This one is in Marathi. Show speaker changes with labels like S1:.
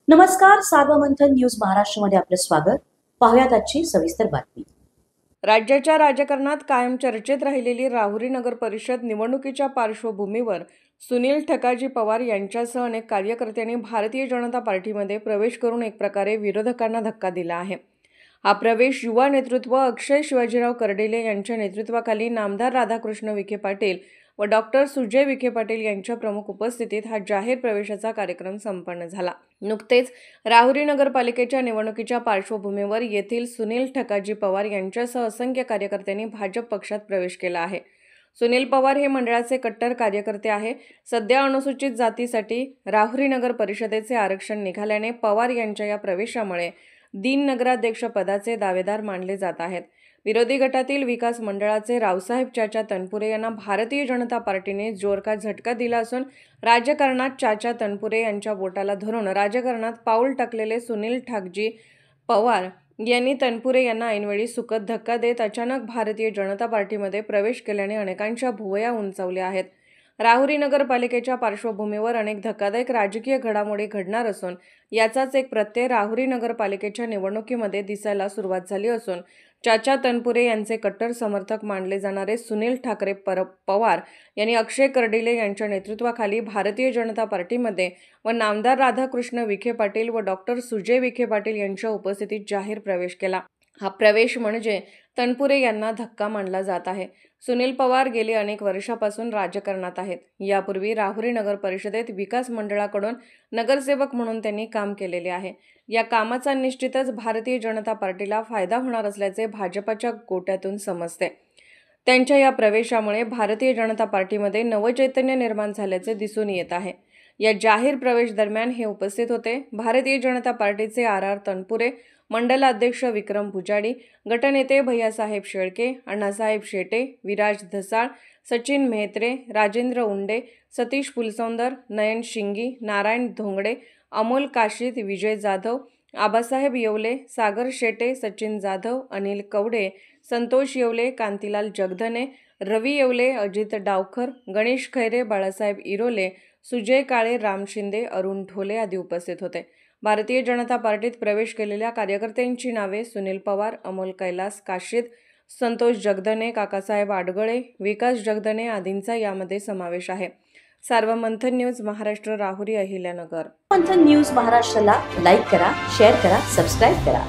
S1: नमस्कार, सार्वमंथन न्यूज महाराष्ट्रमध्ये आपलं स्वागत. पाहुयात आजची सविस्तर बातमी.
S2: राज्याच्या राजकारणात कायम चर्चेत राहिलेली राहुरी नगर परिषद निवडणुकीच्या पार्श्वभूमीवर सुनील ठकाजी पवार यांच्यासह अनेक कार्यकर्त्यांनी भारतीय जनता पार्टीमध्ये प्रवेश करून एक प्रकारे विरोधकांना धक्का दिला आहे. हा प्रवेश युवा नेतृत्व अक्षय शिवाजीराव कर्डिले यांच्या नेतृत्वाखाली नामदार राधाकृष्ण विखे पाटील व डॉक्टर सुजय विखे पाटील यांच्या प्रमुख उपस्थितीत हा जाहीर प्रवेशाचा कार्यक्रम संपन्न झाला. नुकतेच राहुरी नगरपालिकेच्या निवडणुकीच्या पार्श्वभूमीवर येथील सुनील ठकाजी पवार यांच्यासह असंख्य कार्यकर्त्यांनी भाजप पक्षात प्रवेश केला आहे. सुनील पवार हे मंडळाचे कट्टर कार्यकर्ते आहे. सध्या अनुसूचित जातीसाठी राहुरी नगर परिषदेचे आरक्षण निघाल्याने पवार यांच्या या प्रवेशामुळे दीन नगराध्यक्ष पदाचे दावेदार मानले जात आहेत. विरोधी गटातील विकास मंडळाचे रावसाहेब चाचा तनपुरे यांना भारतीय जनता पार्टीने जोरदार झटका दिला असून राजकारणात चाचा तनपुरे यांच्या बोटाला धरून राजकारणात पाऊल टाकलेले सुनील ठाकजी पवार यांनी तनपुरे यांना ऐनवेळी सुखद धक्का देत अचानक भारतीय जनता पार्टीमध्ये प्रवेश केल्याने अनेकांच्या भुवया उंचावल्या आहेत. राहुरी नगरपालिकेच्या पार्श्वभूमीवर अनेक धक्कादायक राजकीय घडामोडी घडणार असून याचाच एक प्रत्यय राहुरी नगरपालिकेच्या निवडणुकीमध्ये दिसायला सुरुवात झाली असून चाचा तनपुरे यांचे कट्टर समर्थक मानले जाणारे सुनील ठाकरे पवार यांनी अक्षय कर्डिले यांच्या नेतृत्वाखाली भारतीय जनता पार्टीमध्ये व नामदार राधाकृष्ण विखे पाटील व डॉक्टर सुजय विखे पाटील यांच्या उपस्थितीत जाहीर प्रवेश केला. हा प्रवेश म्हणजे तनपुरे यांना धक्का मानला जात आहे. सुनील पवार गेली अनेक वर्षापासून राजकारणात आहेत. यापूर्वी राहुरी नगर परिषदेत विकास मंडळाकडून नगरसेवक म्हणून त्यांनी काम केलेले आहे. या कामाचा निश्चितच भारतीय जनता पार्टीला फायदा होणार असल्याचे भाजपच्या गोट्यातून समजते. त्यांच्या या प्रवेशामुळे भारतीय जनता पार्टीमध्ये नवचैतन्य निर्माण झाल्याचे दिसून येत आहे. या जाहीर प्रवेश दरम्यान हे उपस्थित होते भारतीय जनता पार्टीचे आर तनपुरे, मंडलाध्यक्ष विक्रम भुजाडी, गटनेते भैयासाहेब शेळके, अण्णासाहेब शेटे, विराज धसाळ, सचिन मेहत्रे, राजेंद्र उंडे, सतीश फुलसौंदर, नयन शिंगी, नारायण धोंगडे, अमोल काशीद, विजय जाधव, आबासाहेब येवले, सागर शेटे, सचिन जाधव, अनिल कवडे, संतोष येवले, कांतीलाल जगधने, रवी येवले, अजित डावखर, गणेश खैरे, बाळासाहेब इरोले, सुजय काळे, राम शिंदे, अरुण ढोले आदी उपस्थित होते. भारतीय जनता पार्टीत प्रवेश केलेल्या कार्यकर्त्यांची नावे सुनील पवार, अमोल कैलास काशीद, संतोष जगधने, काकासाहेब आडगळे, विकास जगधने आदींचा यामध्ये समावेश आहे. सार्वमंथन न्यूज महाराष्ट्र, राहुरी, अहिल्यानगर.
S1: मंथन न्यूज महाराष्ट्राला लाईक करा, शेअर करा, सबस्क्राईब करा.